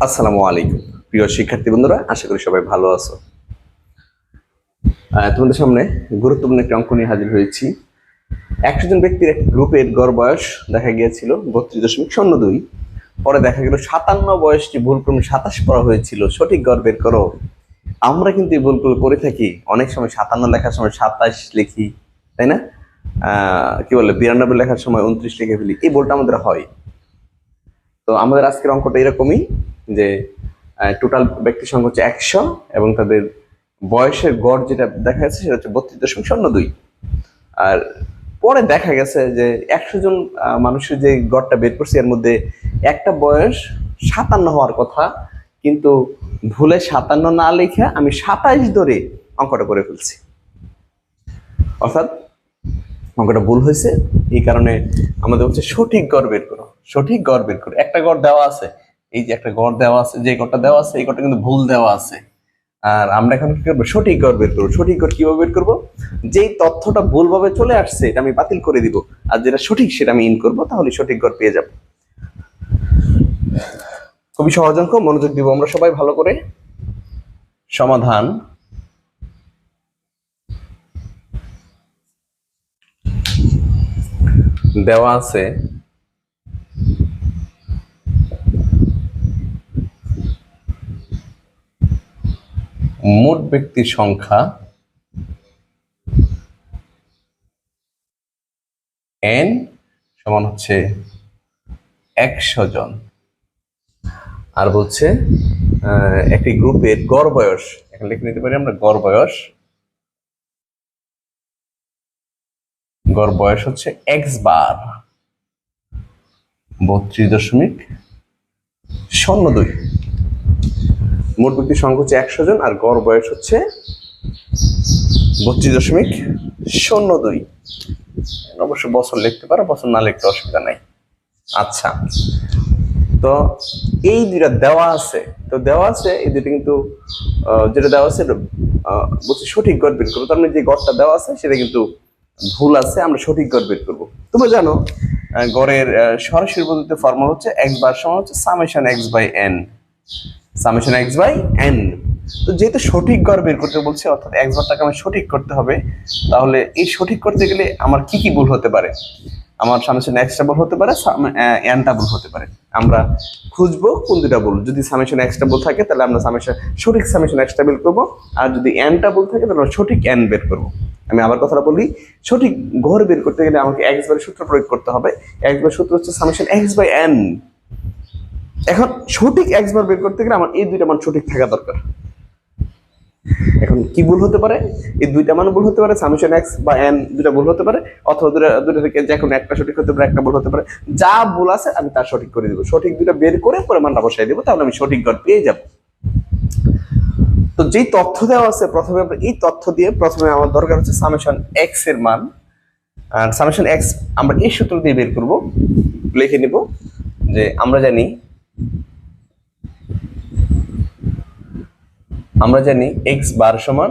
আসসালামু আলাইকুম প্রিয় শিক্ষার্থী বন্ধুরা, আশা করি সবাই ভালো আছো। তোমাদের সামনে গুরুত্বপূর্ণ একটি অঙ্ক নিয়ে হাজির হয়েছি। 100 জন ব্যক্তির একটি গ্রুপের গড় বয়স দেখা গিয়েছিল 32.02। পরে দেখা গেল 57 বয়সটি ভুলক্রমে 27 পড়া হয়েছিল, সঠিক গড় বের করো। আমরা কিন্তু এই ভুলগুলো করে থাকি, অনেক সময় 57 লেখার সময় 27 লিখি, তাই না? কি বলে 92 লেখার সময় 29 লিখে ফেলি, এই ভুলটা আমাদের হয়। তো আমাদের আজকের অঙ্কটা এরকমই যে টোটাল ব্যক্তি সংখ্যা হচ্ছে 100 এবং তাদের বয়সের গড় যেটা দেখা যাচ্ছে সেটা হচ্ছে 32.02। আর পরে দেখা গেছে যে 100 জন মানুষের যে গড়টা বের করছে এর মধ্যে একটা বয়স 57 হওয়ার কথা, কিন্তু ভুলে 57 না লিখে আমি 27 ধরে অঙ্কটা করে ফেলছি। অর্থাৎ অঙ্কটা ভুল হয়েছে, এই কারণে আমাদের হচ্ছে সঠিক গড় বের করো। সঠিক গড় বের করো, একটা গড় দেওয়া আছে, এই যে একটা গড় দেওয়া আছে, যে গড়টা দেওয়া আছে এই গড়টা কিন্তু ভুল দেওয়া আছে। আর আমরা এখন কি করবো? সঠিক গড় বের করবো। সঠিক গড় কিভাবে বের করবো? যেই তথ্যটা ভুলভাবে চলে আসছে এটা আমি বাতিল করে দিব, আর যেটা সঠিক সেটা আমি ইন করবো, তাহলে সঠিক গড় পেয়ে যাব। খুবই সহজ অঙ্ক, মনোযোগ দিব আমরা সবাই ভালো করে। সমাধান দেওয়া আছে মোট ব্যক্তির সংখ্যা n সমান হচ্ছে 100 জন, আর বলছে একটি গ্রুপের গড় বয়স, এখানে লিখে নিতে পারি আমরা গড় বয়স হচ্ছে x বার 32.02। মোট ব্যক্তির সংখ্যা হচ্ছে 100 জন আর গড় বয়স হচ্ছে 32.02। অবশ্য বছর লিখতে পারো, বছর না লিখতে অসুবিধা নাই। আচ্ছা, তো এই দুইটা দেওয়া আছে, তো দেওয়া আছে এই দুইটা কিন্তু যেটা দেওয়া আছে বলছি সঠিক গড় বের করবো। তার মানে যে গড়টা দেওয়া আছে সেটা কিন্তু ভুল আছে, আমরা সঠিক গড় বের করবো। তোমরা জানো গড়ের সরাসরি পদ্ধতিতে ফর্মুলা হচ্ছে x বার সমান হচ্ছে summation x by n, summation x by n। তো যেহেতু সঠিক গড় বের করতে বলছে, অর্থাৎ x বারটাকে আমার সঠিক করতে হবে, তাহলে এই সঠিক করতে গেলে আমার কি কি ভুল হতে পারে? আমার সামেশন এক্সটা ভুল হতে পারে, এনটা ভুল হতে পারে। আমরা খুঁজবো কোন দুটা ভুল। যদি সামেশন এক্সটা ভুল থাকে তাহলে আমরা সঠিক সামেশন এক্সটা বের করবো, আর যদি এনটা ভুল থাকে তাহলে আমরা সঠিক এন বের করবো। আমি আবার কথাটা বলি, সঠিক গড় বের করতে গেলে আমাকে এক্স বারের সূত্র প্রয়োগ করতে হবে। এক্স বার সূত্র হচ্ছে সামেশন এক্স বাই এন। এখন সঠিক এক্স বার বের করতে গেলে আমার এই দুইটা মান সঠিক থাকা দরকার। এখন কি ভুল হতে পারে? এই দুইটা মান ভুল হতে পারে, সামেশন এক্স বা এন দুইটা ভুল হতে পারে, অথবা দুইটা থেকে যে কোনো একটা সঠিক হতে পারে, একটা ভুল হতে পারে। যা ভুল আছে আমি তার সঠিক করে দিব, সঠিক দুইটা বের করে পরে মানটা বসাই দিব, তাহলে আমি সঠিক গড় পেয়ে যাব। তো যেই তথ্য দেওয়া আছে প্রথমে আমরা এই তথ্য দিয়ে প্রথমে আমার দরকার হচ্ছে সামেশন এক্স এর মান, আর সামেশন এক্স আমরা এই সূত্র দিয়ে বের করব। লিখে নিব যে আমরা জানি এক্স বার সমান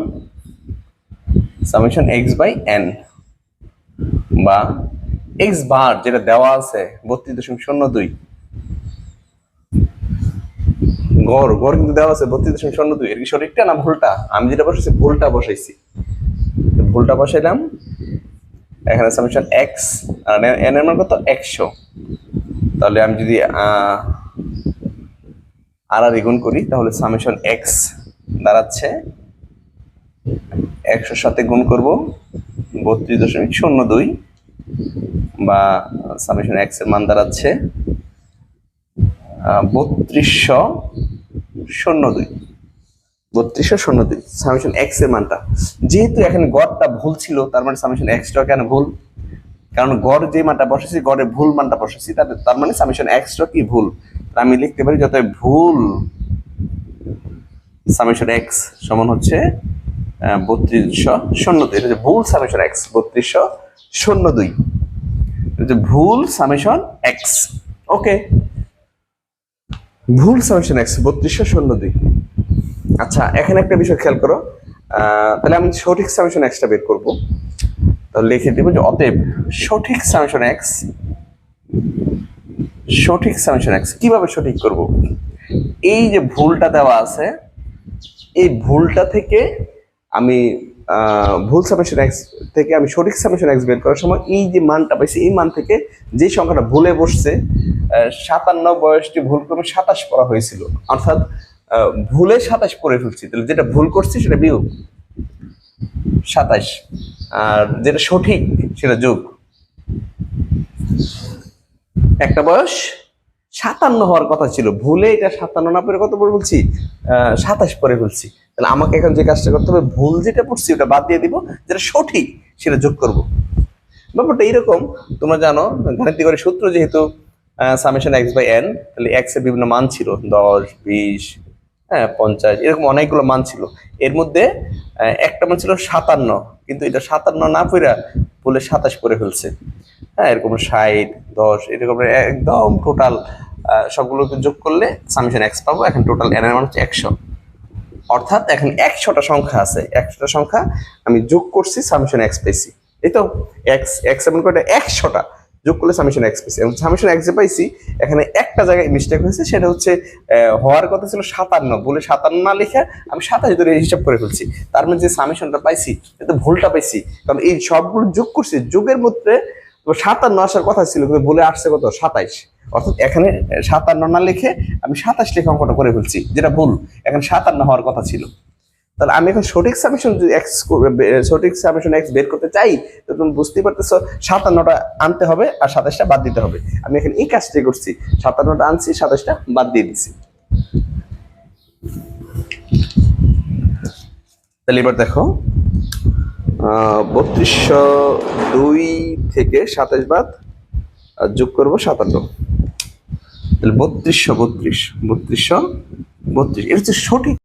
সামেশন এক্স বাই এন, বা এক্স বার যেটা দেওয়া আছে 32.02, গড় কিন্তু দেওয়া আছে 32.02। এর কি সঠিকটা না ভুলটা? আমি যেটা বসাইছি ভুলটা বসাইছি, ভুলটা বসাইলাম। এখানে সামেশন এক্স আর এন এর মান কত? 100। তাহলে আমি যদি আর গুণ করি তাহলে সামেশন এক্স দাঁড়াচ্ছে 100 সাথে গুণ করব 32.02, বা সামেশন এক্স এর মান দাঁড়াচ্ছে 32.02 সামেশন এক্স এর মানটা। যেহেতু এখানে গড়টা ভুল ছিল, তার মানে সামেশন এক্সটা কেন ভুল? কারণ গড় যে মানটা বসেছি গড়ের ভুল মানটা বসেছি, তার মানে সামেশন এক্সটা কি ভুল। আমি লিখতে পারি যত ভুল সামেশন এক্স সমান হচ্ছে 32.02। এটা হচ্ছে ভুল সামেশন এক্স 32.02, এটা হচ্ছে ভুল সামেশন এক্স। ওকে, ভুল সামেশন এক্স 32.02। আচ্ছা, এখানে একটা বিষয় খেয়াল করো, তাহলে আমি সঠিক সামেশন এক্সটা বের করব। তাহলে লিখে দেব যে অতএব সঠিক সামেশন এক্স কিভাবে সঠিক করব? এই যে ভুলটা দেওয়া আছে, এই ভুলটা থেকে আমি ভুল সামেশন এক্স থেকে আমি সঠিক সামেশন এক্স বের করার সময় এই যে মানটা পাইছি, এই মান থেকে যে সংখ্যাটা ভুলে বসছে, 57 বয়সটি ভুল করে 27 করা হয়েছিল, অর্থাৎ ভুলে 27 করে ফেলছি। তাহলে যেটা ভুল করছি সেটা বিয়োগ 27, আর যেটা সঠিক সেটা যোগ। একটা বয়স 57 হওয়ার কথা ছিল, ভুলে এটা 57 না পরে কত পরে বলছি, 27 পরে বলছি। তাহলে আমাকে এখন যে কাজটা করতে হবে, ভুল যেটা পড়ছি ওটা বাদ দিয়ে দিব, যেটা সঠিক সেটা যোগ করব। ব্যাপারটা এইরকম, তোমরা জানো গাণিতিক সূত্র যেহেতু সামেশন এক্স বাই এন, তাহলে এক্স এর বিভিন্ন মান ছিল 10, 20, 50, এরকম অনেকগুলো মান ছিল। এর মধ্যে একটা মান ছিল 57, কিন্তু এটা 57 না পড়া বলে 27 করে ফেলছে। এরকম 60, 10 এরকম একদম টোটাল সবগুলোকে যোগ করলে সামেশন এক্স পাবো। এখন টোটাল এন এর মান হচ্ছে 100, অর্থাৎ এখন 100টা সংখ্যা আছে, 100টা সংখ্যা আমি যোগ করছি, সামেশন এক্স পেয়েছি। এই তো এক্স এমন করে 100টা যোগ করলে সামেশন এক্স পেয়েছি। এবং সামেশন এক্স যে পাইছি, এখানে একটা জায়গায় মিস্টেক হয়েছে, সেটা হচ্ছে হওয়ার কথা ছিল 57, বলে 57 না লিখে আমি 27 ধরে হিসাব করে ফেলছি। তার মানে যে সামেশনটা পাইছি এটা ভুলটা পাইছি, কারণ এই সবগুলো যোগ করছি, যোগের মধ্যে 57 আসার কথা ছিল, কিন্তু বলে আসছে কত 27, অর্থাৎ এখানে 57 না লিখে আমি 27 লিখে অঙ্কটা করে ফেলছি, যেটা ভুল। এখন 57 হওয়ার কথা ছিল। তাহলে আমি এখন সঠিক সামেশন এক্স বের করতে চাই, তো তুমি বুঝতেই পারতেছো 57টা আনতে হবে আর 27টা বাদ দিতে হবে। আমি এখন এই কাজটাই করছি, 57টা আনছি, 27টা বাদ দিয়ে দিচ্ছি। তাহলে এবার দেখো, 3202 থেকে 27 বাদ যোগ করবো 57, তাহলে 3232 এটা হচ্ছে সঠিক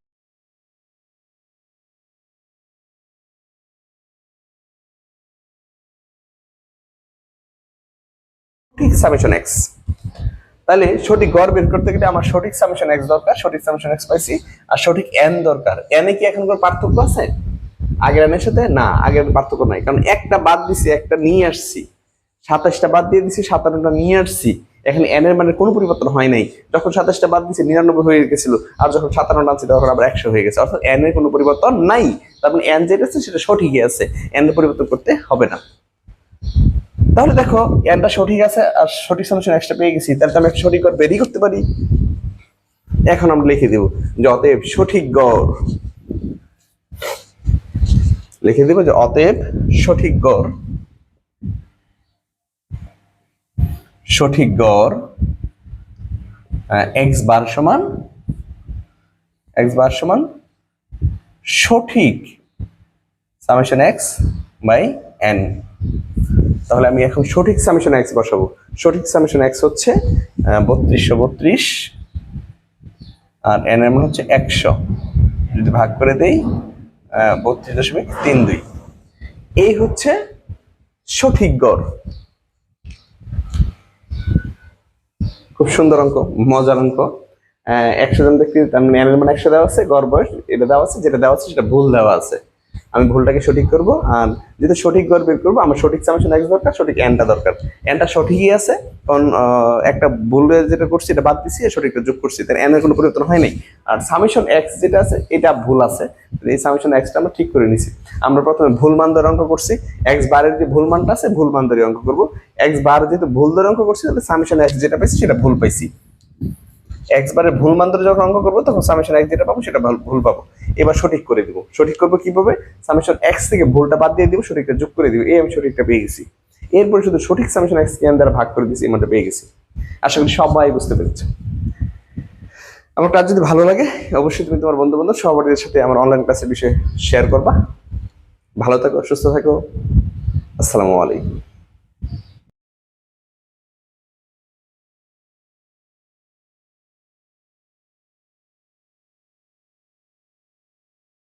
সামেশন এক্স। তাহলে সঠিক গড় বের করতে গেলে আমার সঠিক সামেশন এক্স দরকার, সঠিক সামেশন এক্স পাইছি, আর সঠিক এন দরকার। এনে কি এখন কোনো পার্থক্য আছে আগের এনের সাথে? না, আগের পার্থক্য নাই, কারণ একটা বাদ দিছি, একটা নিয়ে আসছি, 27টা বাদ দিয়ে দিছি, 57টা নিয়ে আসছি। এখানে এন এর মানে কোনো পরিবর্তন হয় নাই। যখন 27টা বাদ দিছি 99 হয়ে গেছিল, আর যখন 57 আনছি তখন আবার 100 হয়ে গেছে, অর্থাৎ এন এর কোনো পরিবর্তন নাই। তার মানে এন যেটা আছে সেটা সঠিকই আছে, এন এর পরিবর্তন করতে হবে না। তাহলে দেখো এনটা সঠিক আছে আর সঠিক সামেশন এক্সটা পেয়ে গেছি, তাহলে তো আমি একটা সঠিক গড় বেরই করতে পারি। এখন আমরা লিখে দেব যে অতএব সঠিক গড়, লিখে দেব যে অতএব সঠিক গড়, এক্স বার সমান সঠিক সামেশন এক্স বাই এন। তাহলে আমি এখন সঠিক সামেশন এক্স বসাবো। সঠিক সামেশন এক্স হচ্ছে 3232 আর এন এর মান হচ্ছে 100, যদি ভাগ করে দেই 32.32, এই হচ্ছে সঠিক গড়। খুব সুন্দর অঙ্ক, মজার অঙ্ক। 100 জন ব্যক্তি, তার মানে এন এর মান 100 দেওয়া আছে, গড় বয়স এটা দেওয়া আছে, যেটা দেওয়া আছে সেটা ভুল দেওয়া আছে। আমি ভুলটাকে সঠিক করব, আর যেহেতু সঠিক গড় বের করবো, আমার সঠিক সামেশন এক্স দরকার, সঠিক এনটা দরকার। এনটা সঠিকই আছে, কারণ একটা ভুল যেটা করছি এটা বাদ দিছি, সঠিকটা যোগ করছি, তাই এন এর কোনো পরিবর্তন হয় নাই। আর সামেশন এক্স যেটা আছে এটা ভুল আছে, এই সামেশন এক্সটা আমরা ঠিক করে নিছি। আমরা প্রথমে ভুল মান ধরে অঙ্ক করছি, এক্স বারের যে ভুল মানটা আছে ভুল মান ধরে অঙ্ক করবো। এক্স বার যেহেতু ভুল ধরে অঙ্ক করছি, তাহলে সামেশন এক্স যেটা পাইছি সেটা ভুল পাইছি। এক্স বারের ভুল মান ধরে যখন অঙ্ক করবো তখন সামেশন এক্স যেটা পাবো সেটা ভুল পাবো। এবার সঠিক করে দিব। সঠিক করবো কিভাবে? সামেশন এক্স থেকে ভুলটা বাদ দিয়ে দিব, সঠিকটা যোগ করে দিব, এই আমি সঠিকটা পেয়ে গেছি। এরপরে শুধু সঠিক সামেশন এক্স এন দ্বারা ভাগ করে দিয়েছি, এই মানটা পেয়ে গেছি। আশা করি সবাই বুঝতে পেরেছে। আমার কাজ যদি ভালো লাগে অবশ্যই তুমি তোমার বন্ধু বান্ধব সহপাঠীদের সাথে আমার অনলাইন ক্লাসের বিষয়ে শেয়ার করবা। ভালো থাকো, সুস্থ থাকো, আসসালামু আলাইকুম।